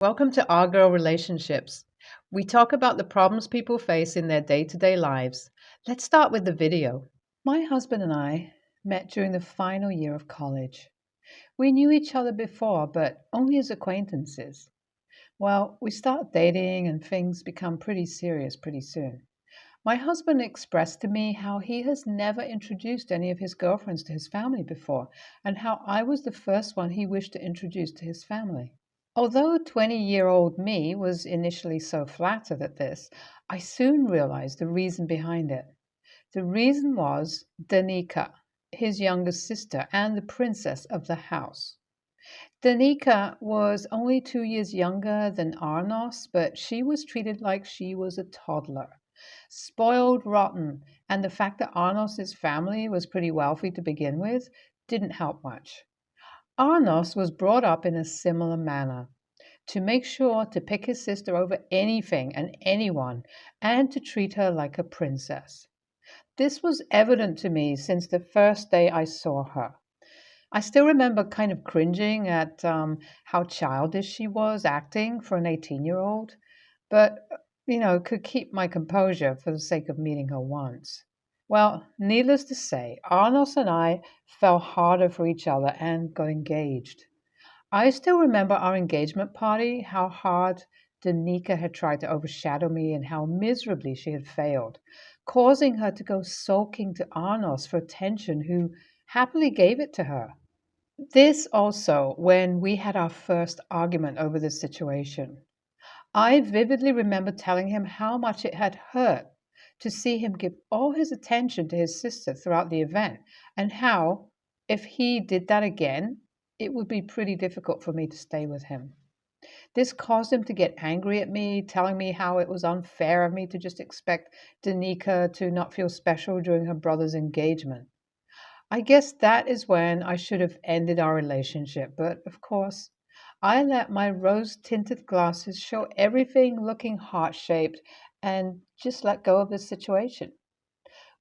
Welcome to Our Girl Relationships. We talk about the problems people face in their day to day lives. Let's start with the video. My husband and I met during the final year of college. We knew each other before, but only as acquaintances. Well, we start dating and things become pretty serious pretty soon. My husband expressed to me how he has never introduced any of his girlfriends to his family before, and how I was the first one he wished to introduce to his family. Although 20-year-old me was initially so flattered at this, I soon realized the reason behind it. The reason was Danica, his younger sister and the princess of the house. Danica was only 2 years younger than Arnos, but she was treated like she was a toddler. Spoiled rotten, and the fact that Arnos's family was pretty wealthy to begin with didn't help much. Arnos was brought up in a similar manner to make sure to pick his sister over anything and anyone and to treat her like a princess. This was evident to me since the first day I saw her. I still remember kind of cringing at how childish she was acting for an 18-year-old, but could keep my composure for the sake of meeting her once. Well, needless to say, Arnos and I fell harder for each other and got engaged. I still remember our engagement party, how hard Danica had tried to overshadow me and how miserably she had failed, causing her to go sulking to Arnos for attention, who happily gave it to her. This also when we had our first argument over this situation. I vividly remember telling him how much it had hurt to see him give all his attention to his sister throughout the event, and how, if he did that again, it would be pretty difficult for me to stay with him. This caused him to get angry at me, telling me how it was unfair of me to just expect Danica to not feel special during her brother's engagement. I guess that is when I should have ended our relationship, but of course, I let my rose tinted glasses show everything looking heart shaped and just let go of the situation.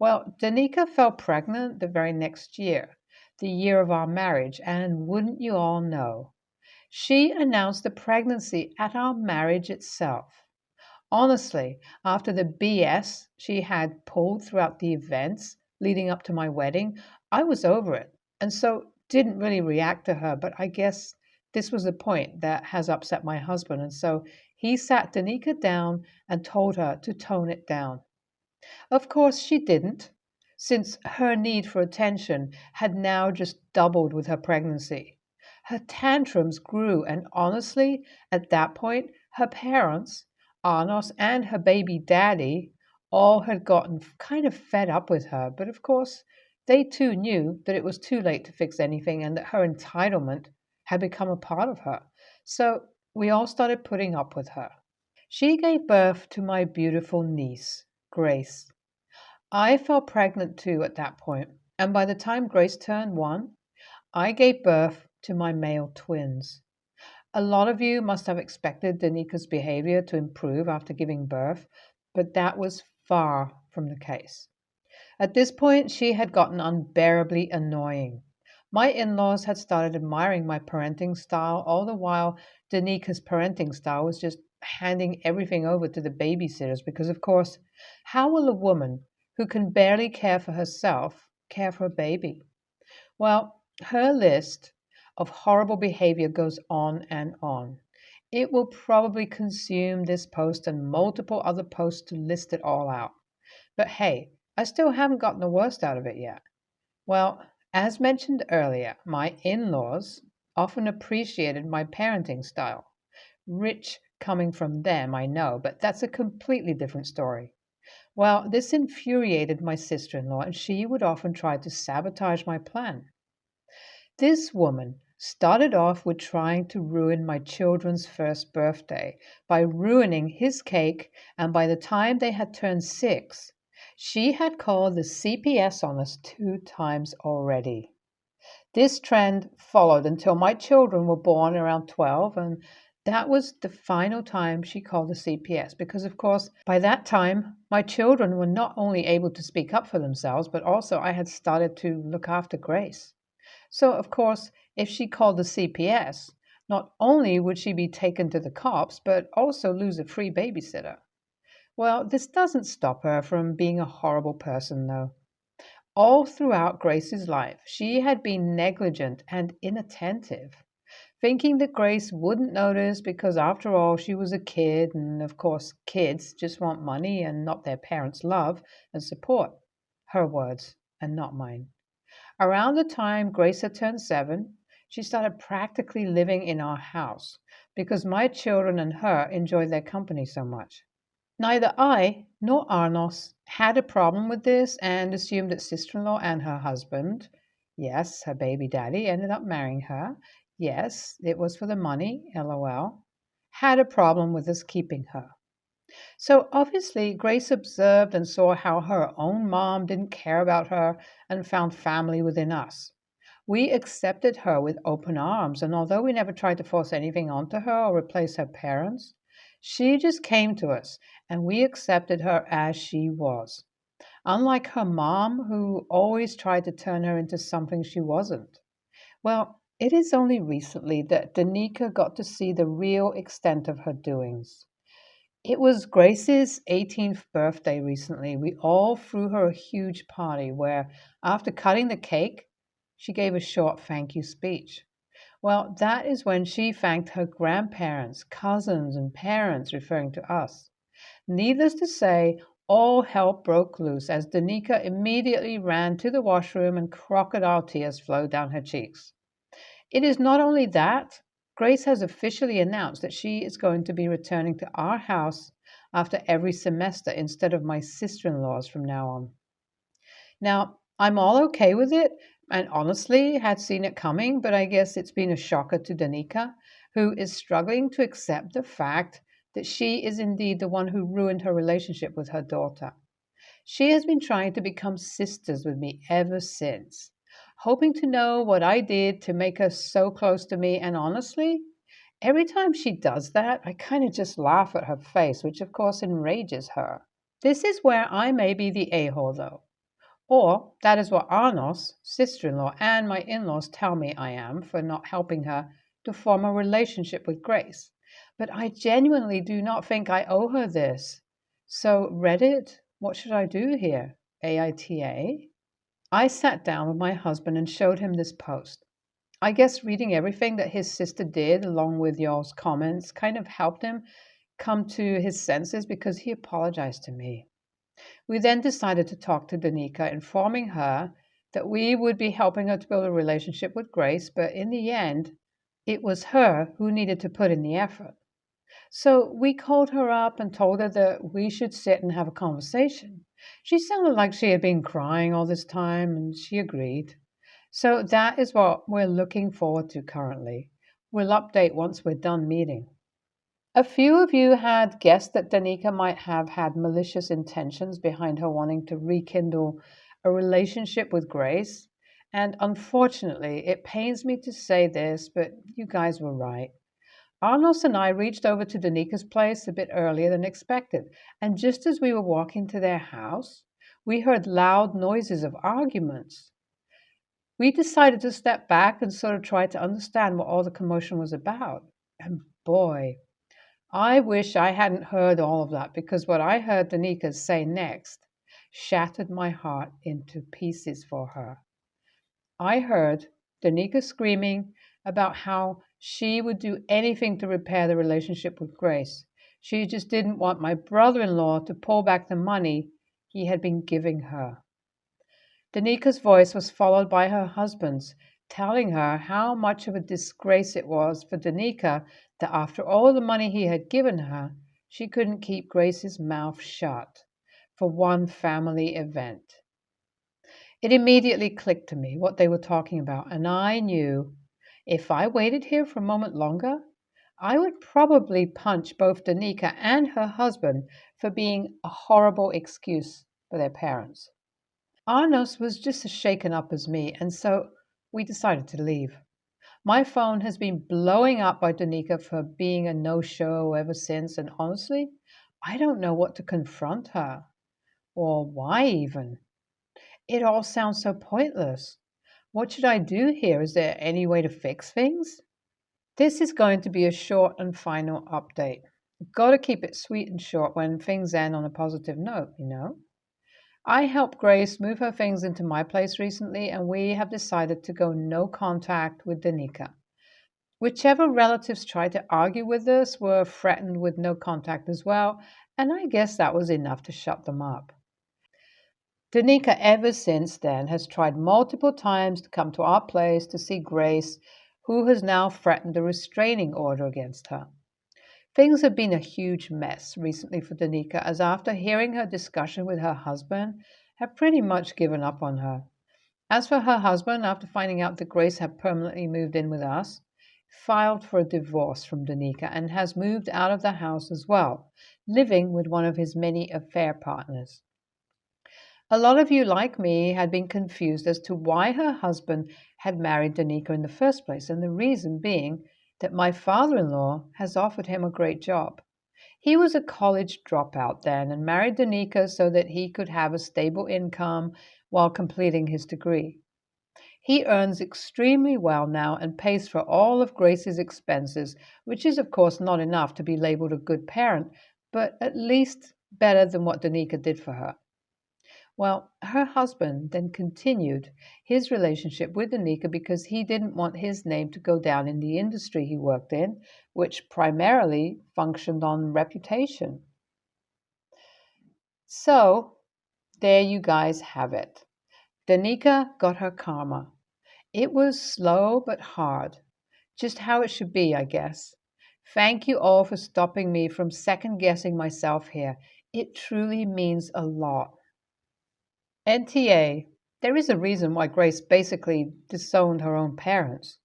Well, Danica fell pregnant the very next year, the year of our marriage, and wouldn't you all know? She announced the pregnancy at our marriage itself. Honestly, after the BS she had pulled throughout the events leading up to my wedding, I was over it, and so didn't really react to her. But I guess this was the point that has upset my husband, and so he sat Danica down and told her to tone it down. Of course, she didn't, since her need for attention had now just doubled with her pregnancy. Her tantrums grew, and honestly, at that point, her parents, Arnos and her baby daddy, all had gotten kind of fed up with her. But of course, they too knew that it was too late to fix anything and that her entitlement had become a part of her. So we all started putting up with her. She gave birth to my beautiful niece, Grace. I fell pregnant too at that point, and by the time Grace turned 1, I gave birth to my male twins. A lot of you must have expected Danica's behavior to improve after giving birth, but that was far from the case. At this point, she had gotten unbearably annoying. My in laws had started admiring my parenting style, all the while Danica's parenting style was just handing everything over to the babysitters because, of course, how will a woman who can barely care for herself care for a baby? Well, her list of horrible behavior goes on and on. It will probably consume this post and multiple other posts to list it all out. But hey, I still haven't gotten the worst out of it yet. Well, as mentioned earlier, my in laws often appreciated my parenting style. Rich coming from them, I know, but that's a completely different story. Well, this infuriated my sister in law, and she would often try to sabotage my plan. This woman started off with trying to ruin my children's first birthday by ruining his cake, and by the time they had turned 6, she had called the CPS on us 2 times already. This trend followed until my children were born around 12, and that was the final time she called the CPS because, of course, by that time, my children were not only able to speak up for themselves, but also I had started to look after Grace. So, of course, if she called the CPS, Not only would she be taken to the cops, but also lose a free babysitter. Well, this doesn't stop her from being a horrible person, though. All throughout Grace's life, she had been negligent and inattentive, thinking that Grace wouldn't notice because, after all, she was a kid, and of course, kids just want money and not their parents' love and support. Her words, and not mine. Around the time Grace had turned 7, she started practically living in our house because my children and her enjoyed their company so much. Neither I nor Arnos had a problem with this and assumed that sister in law and her husband, yes, her baby daddy, ended up marrying her. Yes, it was for the money, lol, had a problem with us keeping her. So obviously, Grace observed and saw how her own mom didn't care about her and found family within us. We accepted her with open arms, and although we never tried to force anything onto her or replace her parents, she just came to us and we accepted her as she was. Unlike her mom, who always tried to turn her into something she wasn't. Well, it is only recently that Danica got to see the real extent of her doings. It was Grace's 18th birthday recently. We all threw her a huge party where, after cutting the cake, she gave a short thank you speech. Well, that is when she thanked her grandparents, cousins, and parents, referring to us. Needless to say, all hell broke loose as Danica immediately ran to the washroom and crocodile tears flowed down her cheeks. It is not only that, Grace has officially announced that she is going to be returning to our house after every semester instead of my sister in law's from now on. Now, I'm all okay with it and honestly had seen it coming, but I guess it's been a shocker to Danica, who is struggling to accept the fact that she is indeed the one who ruined her relationship with her daughter. She has been trying to become sisters with me ever since, hoping to know what I did to make her so close to me, and honestly, every time she does that, I kind of just laugh at her face, which of course enrages her. This is where I may be the a-hole, though. Or that is what Arnos, sister in law, and my in laws tell me I am for not helping her to form a relationship with Grace. But I genuinely do not think I owe her this. So, Reddit, what should I do here? AITA? I sat down with my husband and showed him this post. I guess reading everything that his sister did, along with y'all's comments, kind of helped him come to his senses because he apologized to me. We then decided to talk to Danica, informing her that we would be helping her to build a relationship with Grace, but in the end, it was her who needed to put in the effort. So we called her up and told her that we should sit and have a conversation. She sounded like she had been crying all this time, and she agreed. So that is what we're looking forward to currently. We'll update once we're done meeting. A few of you had guessed that Danica might have had malicious intentions behind her wanting to rekindle a relationship with Grace. And unfortunately, it pains me to say this, but you guys were right. Arnos and I reached over to Danica's place a bit earlier than expected, and just as we were walking to their house, we heard loud noises of arguments. We decided to step back and sort of try to understand what all the commotion was about. And boy, I wish I hadn't heard all of that because what I heard Danica say next shattered my heart into pieces for her. I heard Danica screaming about how she would do anything to repair the relationship with Grace. She just didn't want my brother in law to pull back the money he had been giving her. Danica's voice was followed by her husband's, telling her how much of a disgrace it was for Danica that after all the money he had given her, she couldn't keep Grace's mouth shut for one family event. It immediately clicked to me what they were talking about, and I knew if I waited here for a moment longer, I would probably punch both Danica and her husband for being a horrible excuse for their parents. Arnos was just as shaken up as me, and so we decided to leave. My phone has been blowing up by Danica for being a no-show ever since, and honestly, I don't know what to confront her, or why even. It all sounds so pointless. What should I do here? Is there any way to fix things? This is going to be a short and final update. Got to keep it sweet and short when things end on a positive note, you know? I helped Grace move her things into my place recently, and we have decided to go no contact with Danica. Whichever relatives tried to argue with us were threatened with no contact as well, and I guess that was enough to shut them up. Danica, ever since then, has tried multiple times to come to our place to see Grace, who has now threatened a restraining order against her. Things have been a huge mess recently for Danica, as after hearing her discussion with her husband, have pretty much given up on her. As for her husband, after finding out that Grace had permanently moved in with us, filed for a divorce from Danica and has moved out of the house as well, living with one of his many affair partners. A lot of you, like me, had been confused as to why her husband had married Danica in the first place, and the reason being that my father-in-law has offered him a great job. He was a college dropout then and married Danica so that he could have a stable income while completing his degree. He earns extremely well now and pays for all of Grace's expenses, which is, of course, not enough to be labeled a good parent, but at least better than what Danica did for her. Well, her husband then continued his relationship with Danica because he didn't want his name to go down in the industry he worked in, which primarily functioned on reputation. So, there you guys have it. Danica got her karma. It was slow but hard. Just how it should be, I guess. Thank you all for stopping me from second guessing myself here. It truly means a lot. NTA, there is a reason why Grace basically disowned her own parents.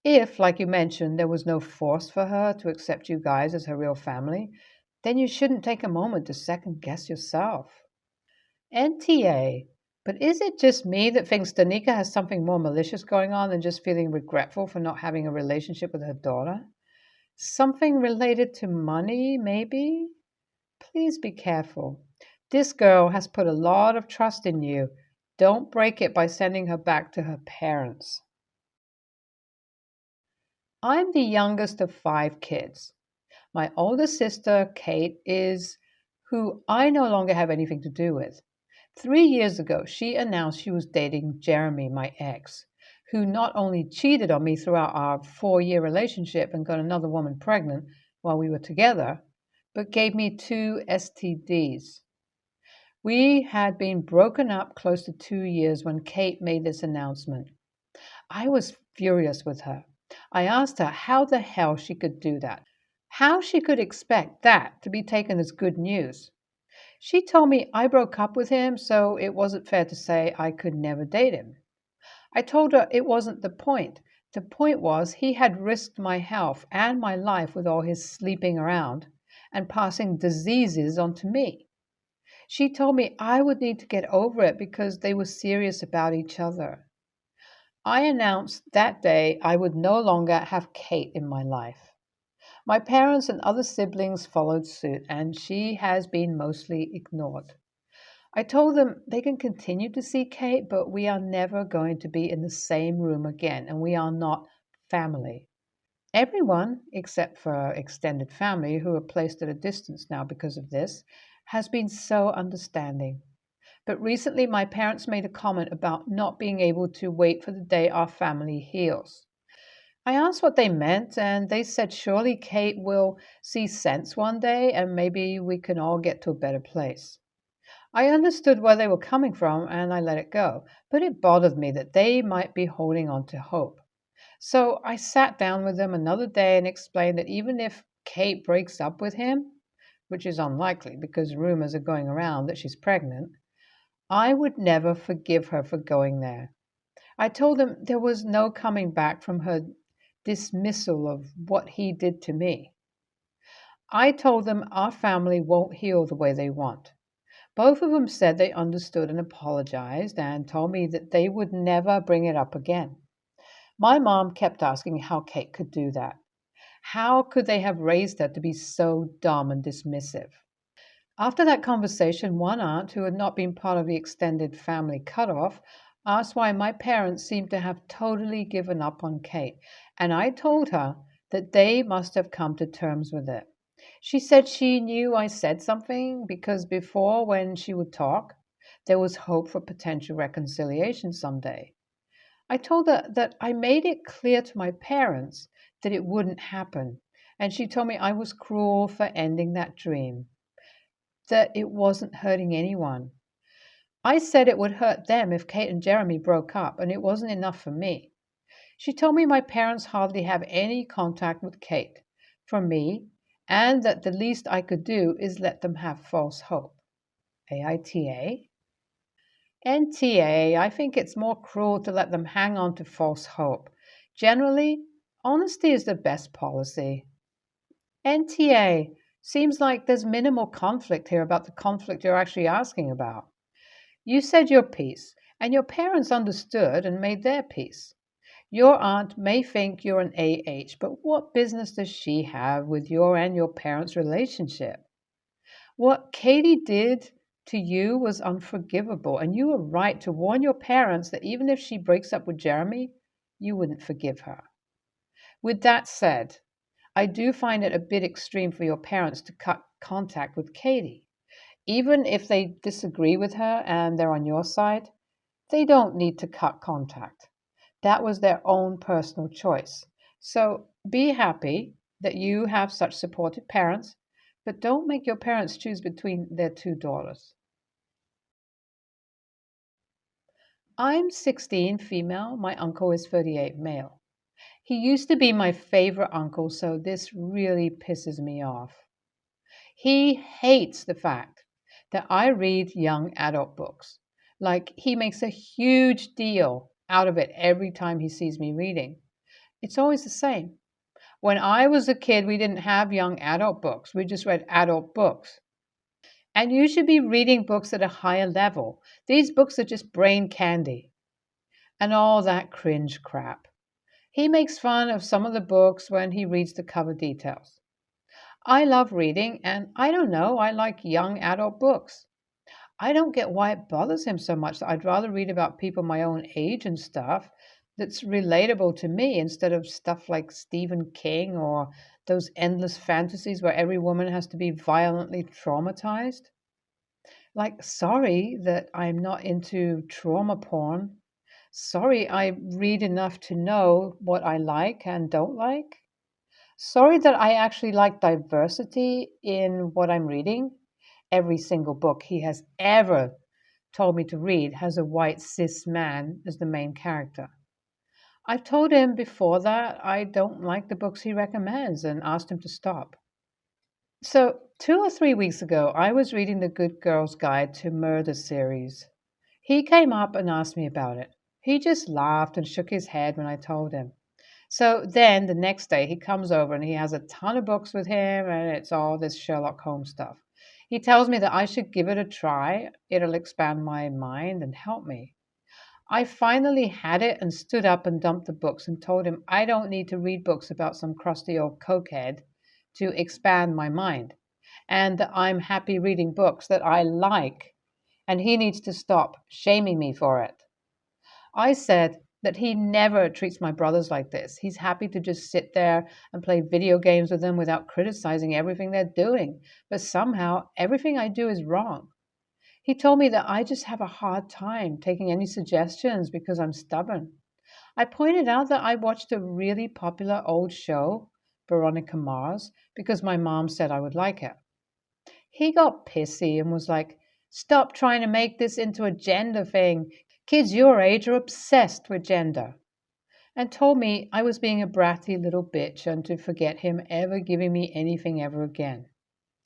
If, like you mentioned, there was no force for her to accept you guys as her real family, then you shouldn't take a moment to second guess yourself. NTA, but is it just me that thinks Danica has something more malicious going on than just feeling regretful for not having a relationship with her daughter? Something related to money, maybe? Please be careful. This girl has put a lot of trust in you. Don't break it by sending her back to her parents. I'm the youngest of 5 kids. My older sister, Kate, is who I no longer have anything to do with. 3 years ago, she announced she was dating Jeremy, my ex, who not only cheated on me throughout our 4-year relationship and got another woman pregnant while we were together, but gave me 2 STDs. We had been broken up close to 2 years when Kate made this announcement. I was furious with her. I asked her how the hell she could do that, how she could expect that to be taken as good news. She told me I broke up with him, so it wasn't fair to say I could never date him. I told her it wasn't the point. The point was he had risked my health and my life with all his sleeping around and passing diseases on to me. She told me I would need to get over it because they were serious about each other. I announced that day I would no longer have Kate in my life. My parents and other siblings followed suit, and she has been mostly ignored. I told them they can continue to see Kate, but we are never going to be in the same room again, and we are not family. Everyone, except for extended family, who are placed at a distance now because of this, has been so understanding. But recently my parents made a comment about not being able to wait for the day our family heals. I asked what they meant, and they said surely Kate will see sense one day and maybe we can all get to a better place. I understood where they were coming from and I let it go, but it bothered me that they might be holding on to hope. So I sat down with them another day and explained that even if Kate breaks up with him, which is unlikely because rumors are going around that she's pregnant, I would never forgive her for going there. I told them there was no coming back from her dismissal of what he did to me. I told them our family won't heal the way they want. Both of them said they understood and apologized and told me that they would never bring it up again. My mom kept asking how Kate could do that. How could they have raised her to be so dumb and dismissive? After that conversation, one aunt, who had not been part of the extended family cutoff, asked why my parents seemed to have totally given up on Kate, and I told her that they must have come to terms with it. She said she knew I said something because before, when she would talk, there was hope for potential reconciliation someday. I told her that I made it clear to my parents that it wouldn't happen, and she told me I was cruel for ending that dream, that it wasn't hurting anyone. I said it would hurt them if Kate and Jeremy broke up, and it wasn't enough for me. She told me my parents hardly have any contact with Kate from me, and that the least I could do is let them have false hope. AITA? NTA, I think it's more cruel to let them hang on to false hope. Generally, honesty is the best policy. NTA, seems like there's minimal conflict here about the conflict you're actually asking about. You said your piece, and your parents understood and made their peace. Your aunt may think you're an AH, but what business does she have with your and your parents' relationship? What Katie did to you was unforgivable, and you were right to warn your parents that even if she breaks up with Jeremy, you wouldn't forgive her. With that said, I do find it a bit extreme for your parents to cut contact with Katie. Even if they disagree with her and they're on your side, they don't need to cut contact. That was their own personal choice. So be happy that you have such supportive parents, but don't make your parents choose between their two daughters. I'm 16, female. My uncle is 38, male. He used to be my favorite uncle, so this really pisses me off. He hates the fact that I read young adult books. Like, he makes a huge deal out of it every time he sees me reading. It's always the same. When I was a kid, we didn't have young adult books. We just read adult books. And you should be reading books at a higher level. These books are just brain candy and all that cringe crap. He makes fun of some of the books when he reads the cover details. I love reading, and I don't know, I like young adult books. I don't get why it bothers him so much that I'd rather read about people my own age and stuff that's relatable to me instead of stuff like Stephen King or those endless fantasies where every woman has to be violently traumatized. Like, sorry that I'm not into trauma porn. Sorry I read enough to know what I like and don't like. Sorry that I actually like diversity in what I'm reading. Every single book he has ever told me to read has a white cis man as the main character. I've told him before that I don't like the books he recommends and asked him to stop. So, 2 or 3 weeks ago, I was reading The Good Girl's Guide to Murder series. He came up and asked me about it. He just laughed and shook his head when I told him. So then the next day he comes over and he has a ton of books with him and it's all this Sherlock Holmes stuff. He tells me that I should give it a try. It'll expand my mind and help me. I finally had it and stood up and dumped the books and told him I don't need to read books about some crusty old cokehead to expand my mind, and that I'm happy reading books that I like, and he needs to stop shaming me for it. I said that he never treats my brothers like this. He's happy to just sit there and play video games with them without criticizing everything they're doing, but somehow everything I do is wrong. He told me that I just have a hard time taking any suggestions because I'm stubborn. I pointed out that I watched a really popular old show, Veronica Mars, because my mom said I would like it. He got pissy and was like, "Stop trying to make this into a gender thing. Kids your age are obsessed with gender." And told me I was being a bratty little bitch and to forget him ever giving me anything ever again.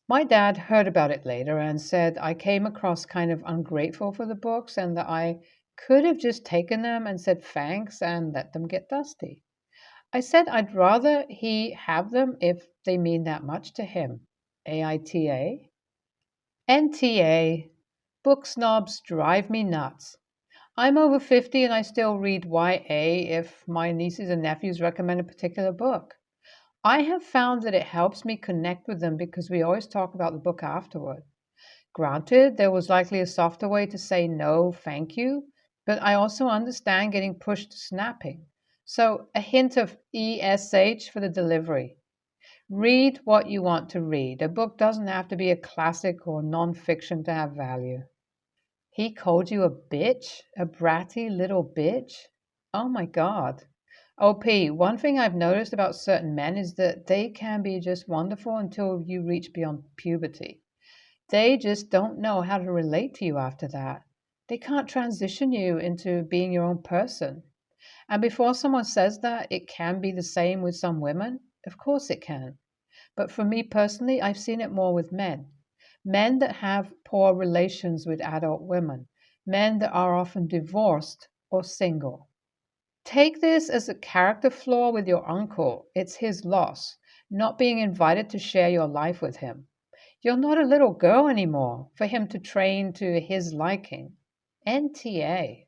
My dad heard about it later and said I came across kind of ungrateful for the books and that I could have just taken them and said thanks and let them get dusty. I said I'd rather he have them if they mean that much to him. AITA? NTA. Book snobs drive me nuts. I'm over 50 and I still read YA if my nieces and nephews recommend a particular book. I have found that it helps me connect with them because we always talk about the book afterward. Granted, there was likely a softer way to say no, thank you, but I also understand getting pushed to snapping. So, a hint of ESH for the delivery. Read what you want to read. A book doesn't have to be a classic or non-fiction to have value. He called you a bitch? A bratty little bitch? Oh my God. OP, one thing I've noticed about certain men is that they can be just wonderful until you reach beyond puberty. They just don't know how to relate to you after that. They can't transition you into being your own person. And before someone says that, it can be the same with some women. Of course it can. But for me personally, I've seen it more with men. Men that have poor relations with adult women. Men that are often divorced or single. Take this as a character flaw with your uncle. It's his loss, not being invited to share your life with him. You're not a little girl anymore for him to train to his liking. NTA.